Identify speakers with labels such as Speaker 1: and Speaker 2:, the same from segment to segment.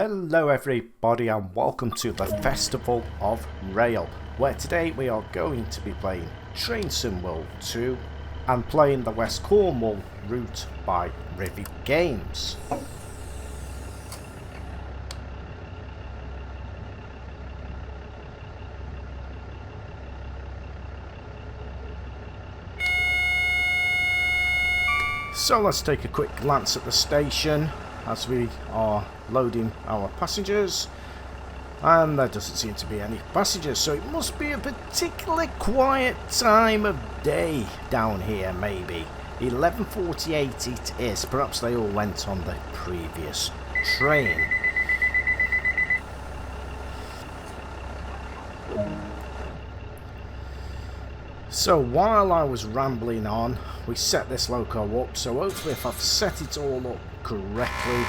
Speaker 1: Hello everybody and welcome to the Festival of Rail, where today we are going to be playing Train Sim World 2 and playing the West Cornwall route by Rivet Games. So let's take a quick glance at the station as we are loading our passengers, and there doesn't seem to be any passengers, so it must be a particularly quiet time of day down here. Maybe 11:48 it is. Perhaps they all went on the previous train. So while I was rambling on, we set this loco up, so hopefully if I've set it all up correctly,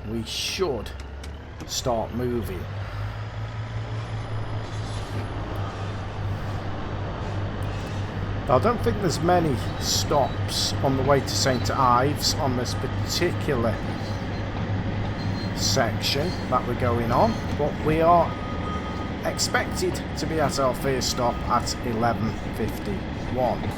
Speaker 1: we should start moving. I don't think there's many stops on the way to St Ives on this particular section that we're going on, but we are expected to be at our first stop at 11:51.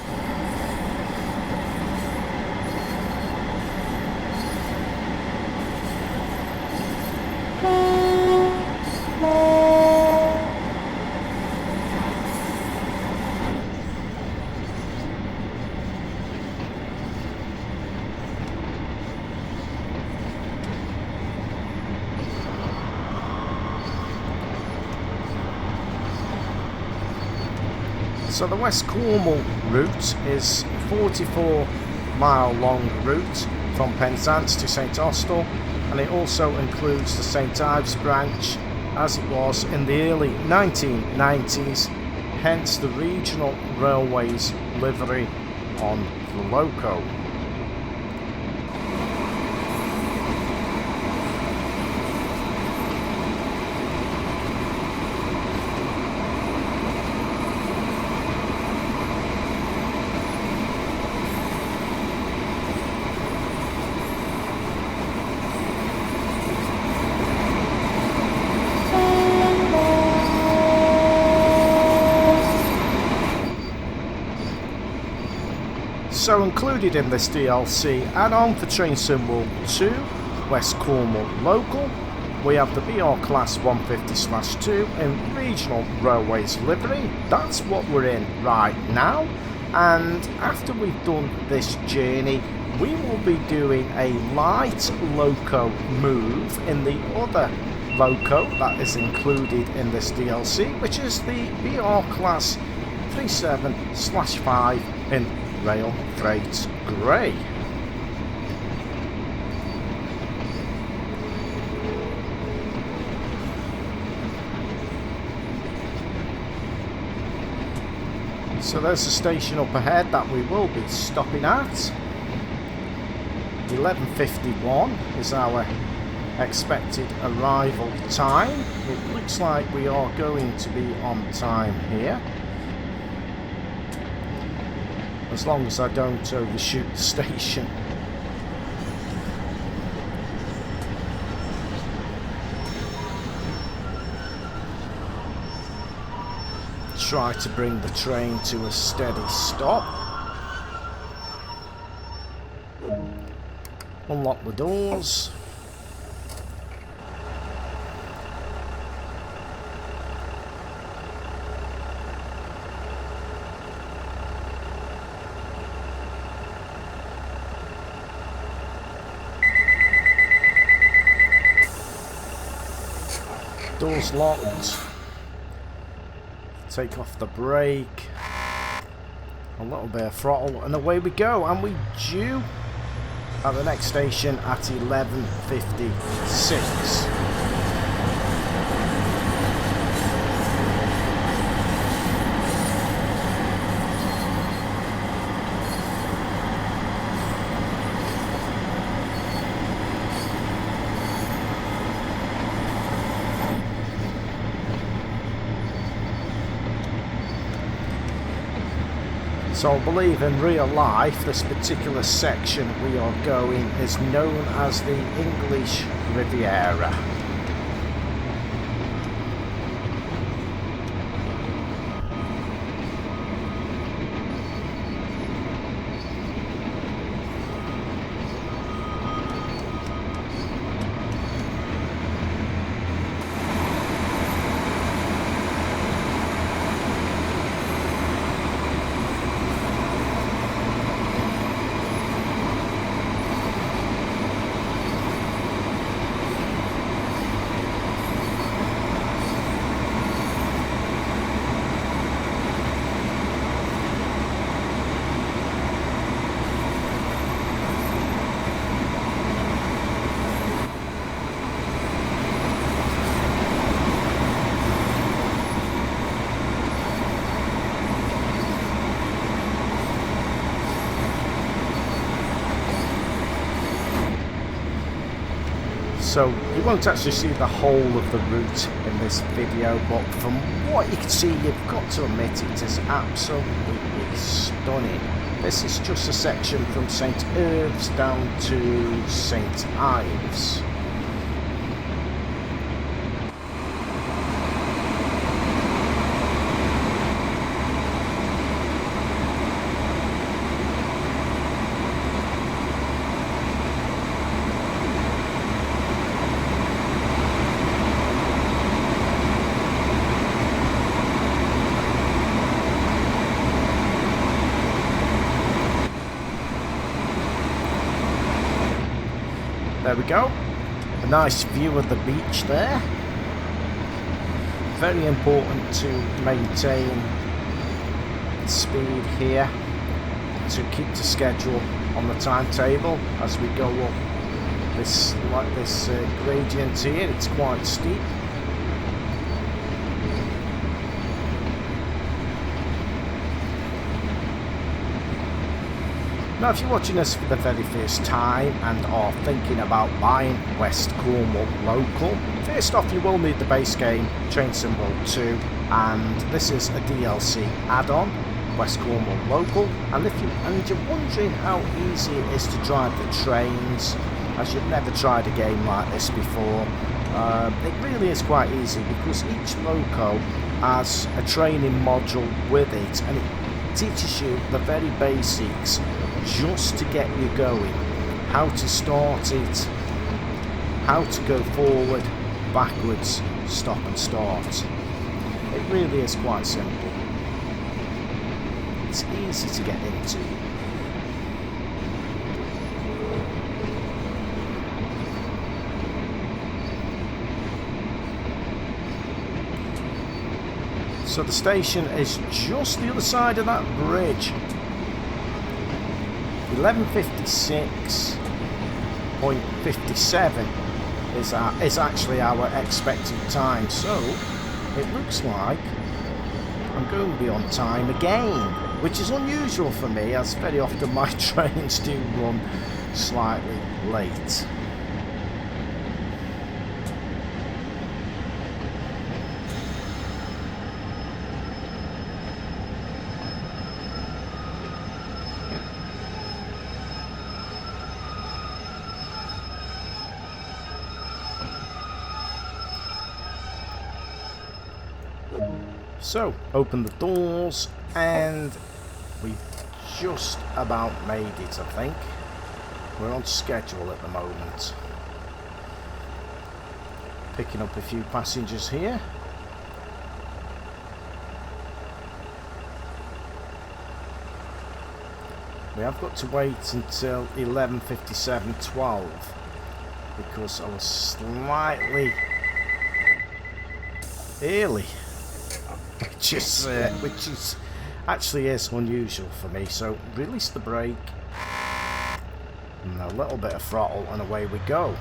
Speaker 1: So the West Cornwall route is a 44-mile long route from Penzance to St Austell, and it also includes the St Ives branch as it was in the early 1990s, hence the regional railways livery on the loco. So included in this DLC add-on for Train Sim World 2, West Cornwall Local, we have the BR Class 150/2 in Regional Railways livery. That's what we're in right now, and after we've done this journey, we will be doing a light loco move in the other loco that is included in this DLC, which is the BR Class 37/5 in Railfreight Grey. So there's the station up ahead that we will be stopping at. 11:51 is our expected arrival time. It looks like we are going to be on time here, as long as I don't overshoot the station. Try to bring the train to a steady stop. Unlock the doors. Doors locked. Take off the brake. A little bit of throttle and away we go. And we due at the next station at 11:56. So I believe in real life this particular section we are going is known as the English Riviera. So you won't actually see the whole of the route in this video, but from what you can see, you've got to admit it is absolutely stunning. This is just a section from St Ives down to St Ives. There we go, a nice view of the beach there. Very important to maintain speed here to keep to schedule on the timetable as we go up this gradient here. It's quite steep. Now, if you're watching this for the very first time and are thinking about buying West Cornwall local, first off you will need the base game Train Sim World 2, and this is a DLC add-on, West Cornwall local. And you're wondering how easy it is to drive the trains, as you've never tried a game like this before, it really is quite easy, because each loco has a training module with it, and it teaches you the very basics just to get you going. How to start it, how to go forward, backwards, stop and start. It really is quite simple. It's easy to get into. So the station is just the other side of that bridge. 11:56.57 is actually our expected time, so it looks like I'm going to be on time again, which is unusual for me, as very often my trains do run slightly late. So, open the doors, and we've just about made it, I think. We're on schedule at the moment. Picking up a few passengers here. We have got to wait until 11:57:12 because I was slightly early. Which is actually is unusual for me. So release the brake and a little bit of throttle, and away we go.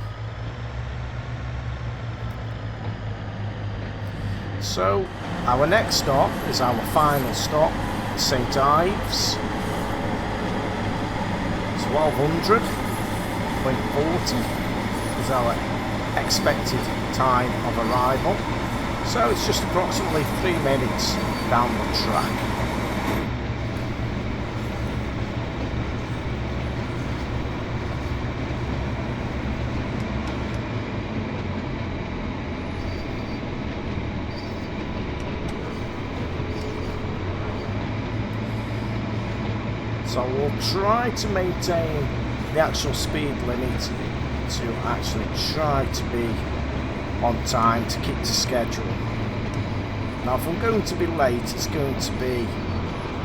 Speaker 1: So our next stop is our final stop, St Ives. 1200.40 is our expected time of arrival. So it's just approximately 3 minutes down the track. So we'll try to maintain the actual speed limit to actually try to be on time to keep to schedule. Now if I'm going to be late, it's going to be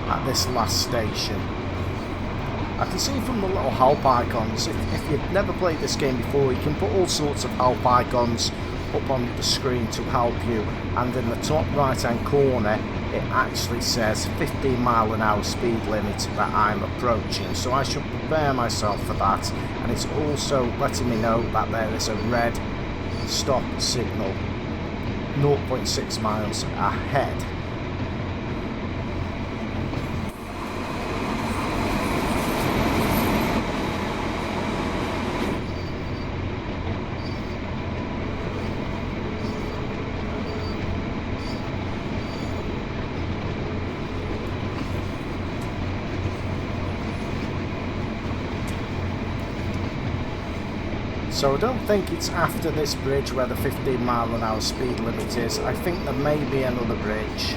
Speaker 1: at this last station. I can see from the little help icons, if you've never played this game before, you can put all sorts of help icons up on the screen to help you, and in the top right hand corner it actually says 15-mile-an-hour speed limit that I'm approaching, so I should prepare myself for that. And it's also letting me know that there is a red stop signal 0.6 miles ahead. So I don't think it's after this bridge where the 15-mile-an-hour speed limit is. I think there may be another bridge,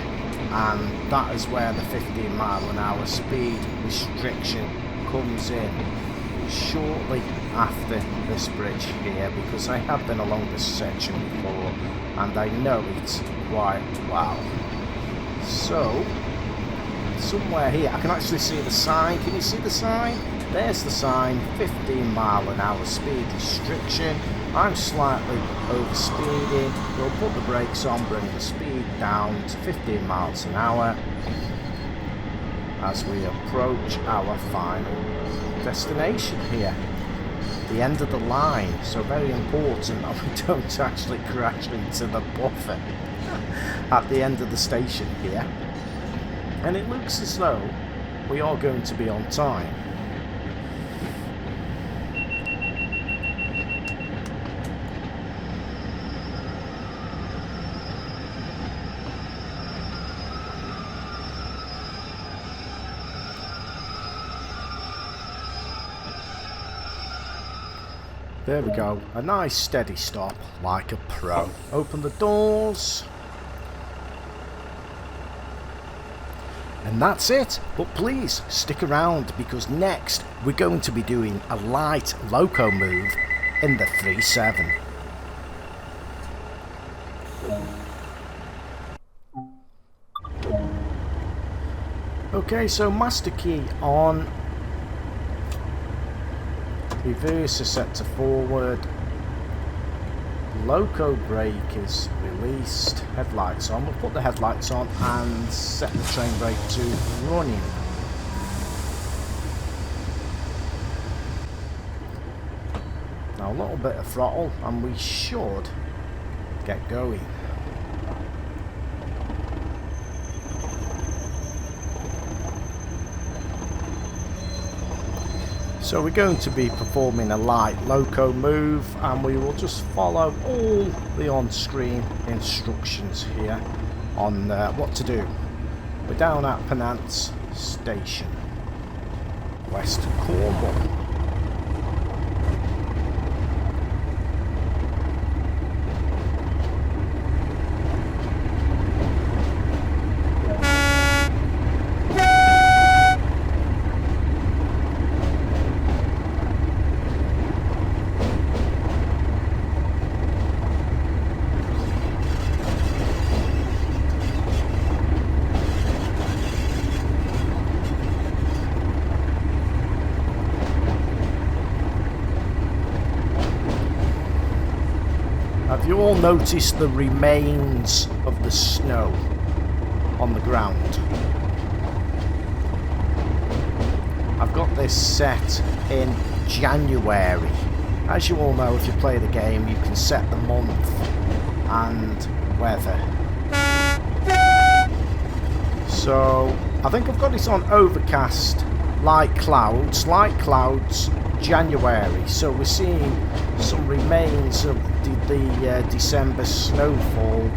Speaker 1: and that is where the 15-mile-an-hour speed restriction comes in, shortly after this bridge here, because I have been along this section before and I know it quite well. So somewhere here, I can actually see the sign. Can you see the sign? There's the sign, 15-mile-an-hour speed restriction. I'm slightly overspeeding. We'll put the brakes on, bring the speed down to 15 miles an hour as we approach our final destination here. The end of the line, so very important that we don't actually crash into the buffer at the end of the station here. And it looks as though we are going to be on time. There we go, a nice steady stop, like a pro. Open the doors. And that's it, but please stick around because next we're going to be doing a light loco move in the 3-7. Okay, so master key on. Reverse is set to forward. Loco brake is released. Headlights on. We'll put the headlights on and set the train brake to running. Now a little bit of throttle and we should get going. So we're going to be performing a light loco move and we will just follow all the on-screen instructions here on what to do. We're down at Penzance Station, West Cornwall. Have you all noticed the remains of the snow on the ground? I've got this set in January. As you all know, if you play the game, you can set the month and weather. So I think I've got it on overcast, light clouds, January. So we're seeing some remains of the December snowfall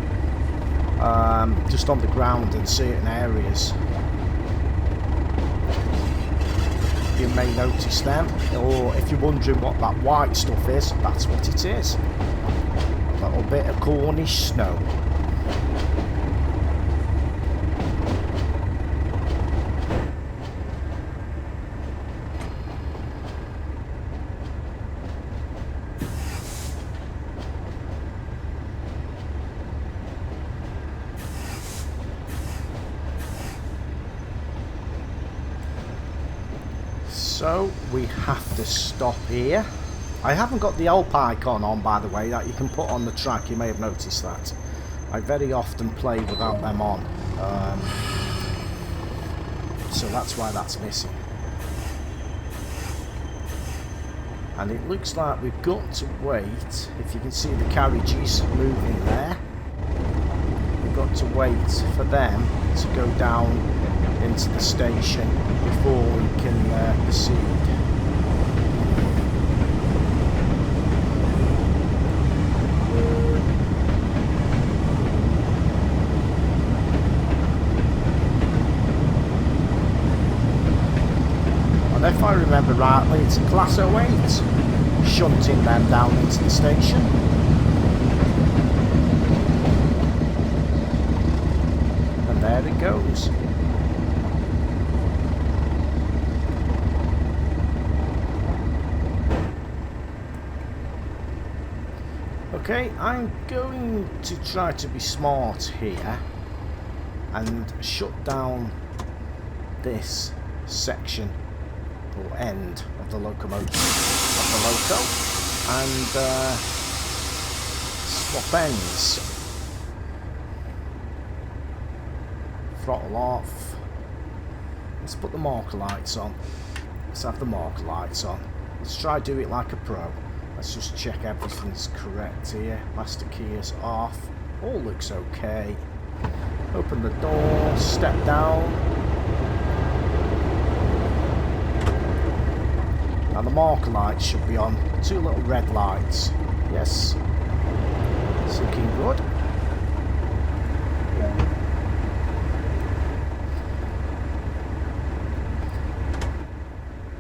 Speaker 1: just on the ground in certain areas. You may notice them, or if you're wondering what that white stuff is, that's what it is. A little bit of Cornish snow. So we have to stop here. I haven't got the Alp icon on, by the way, that you can put on the track. You may have noticed that. I very often play without them on. So that's why that's missing. And it looks like we've got to wait. If you can see the carriages moving there, we've got to wait for them to go down into the station before we can proceed. And if I remember rightly, it's a Class 08 shunting them down into the station. And there it goes. Okay, I'm going to try to be smart here and shut down this section or end of the locomotive, of the loco, and swap ends. Throttle off. Let's put the marker lights on. Let's have the marker lights on. Let's try do it like a pro. Let's just check everything's correct here. Master key is off. All looks okay. Open the door, step down. Now the marker lights should be on. 2 little red lights. Yes. It's looking good.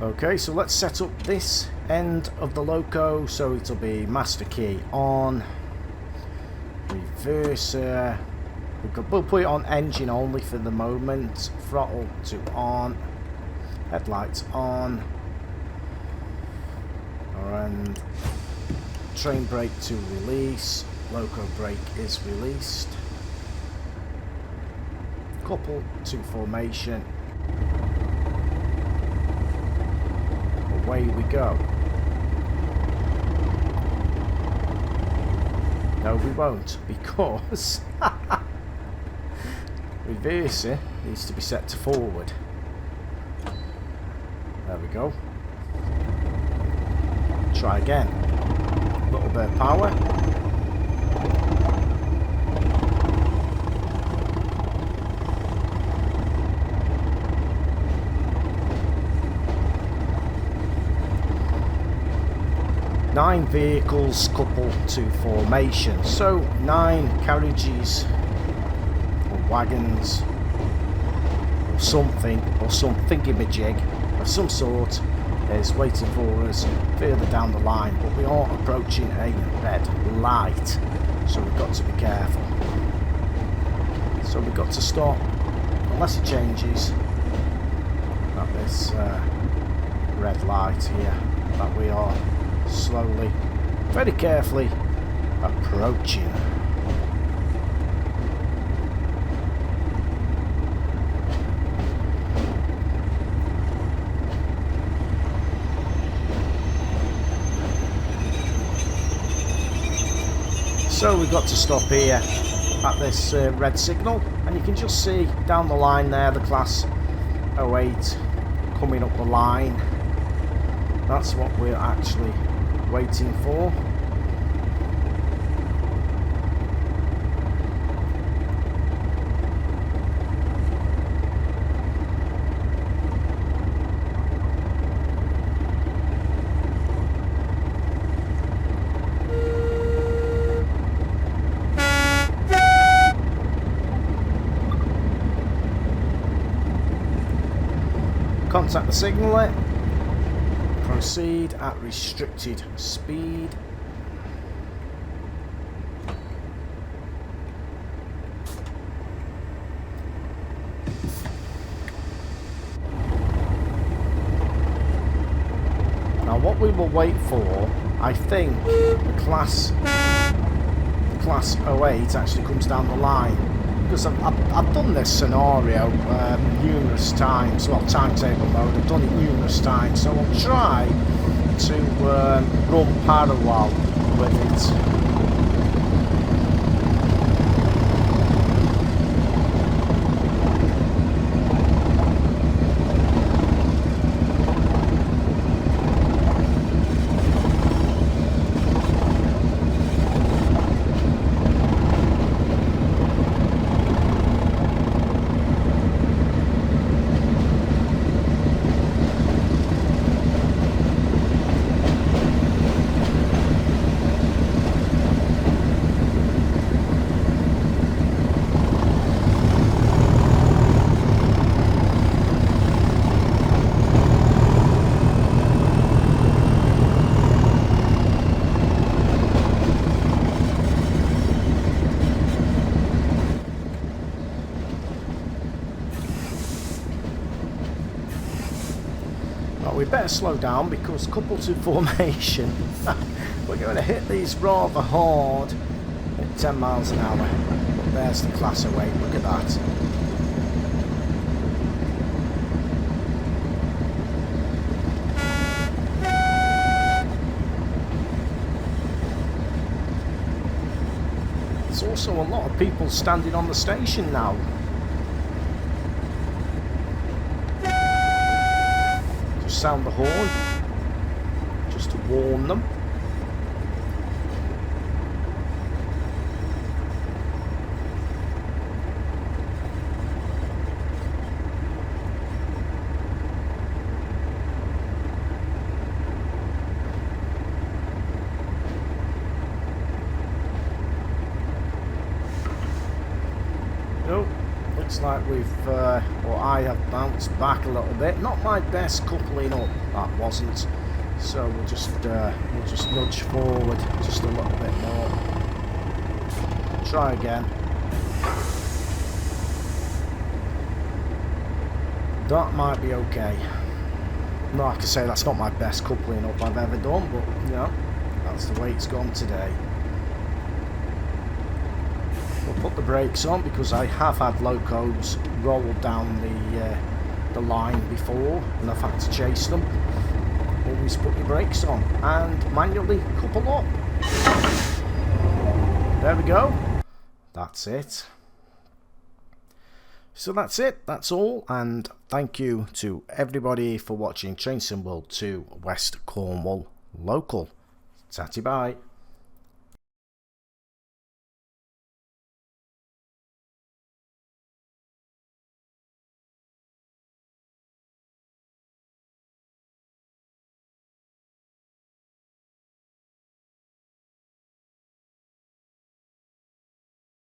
Speaker 1: Okay, so let's set up this end of the loco. So it'll be master key on, reverser. We'll put it on engine only for the moment. Throttle to on, headlights on, and train brake to release. Loco brake is released. Couple to formation. Away we go. No, we won't, because reverser needs to be set to forward. There we go. Try again. A little bit of power. Nine vehicles couple to formation, so 9 carriages or wagons or something, or some thingamajig of some sort is waiting for us further down the line, but we are approaching a red light, so we've got to be careful. So we've got to stop unless it changes at this red light here that we are slowly, very carefully approaching. So we've got to stop here at this red signal, and you can just see down the line there the Class 08 coming up the line. That's what we're actually waiting for. Contact the signaller. Proceed at restricted speed. Now what we will wait for, I think the Class 08 actually comes down the line, because I've done this scenario numerous times. Well, timetable mode, I've done it numerous times, so I'll try to run parallel with it. We better slow down because coupled to formation we're going to hit these rather hard at 10 miles an hour. But there's the class away, look at that. There's also a lot of people standing on the station now. Sound the horn just to warn them. Nope. Looks like we've, or I have bounced back a little bit. Not my best coupling up, that wasn't. So we'll just nudge forward just a little bit more. Try again. That might be okay. Like I say, that's not my best coupling up I've ever done, but you know, that's the way it's gone today. We'll put the brakes on because I have had locos roll down the line before and I've had to chase them. Always put your brakes on and manually couple up. There we go. That's it. So that's it. That's all. And thank you to everybody for watching Train Sim World 2 West Cornwall Local. Tatty bye.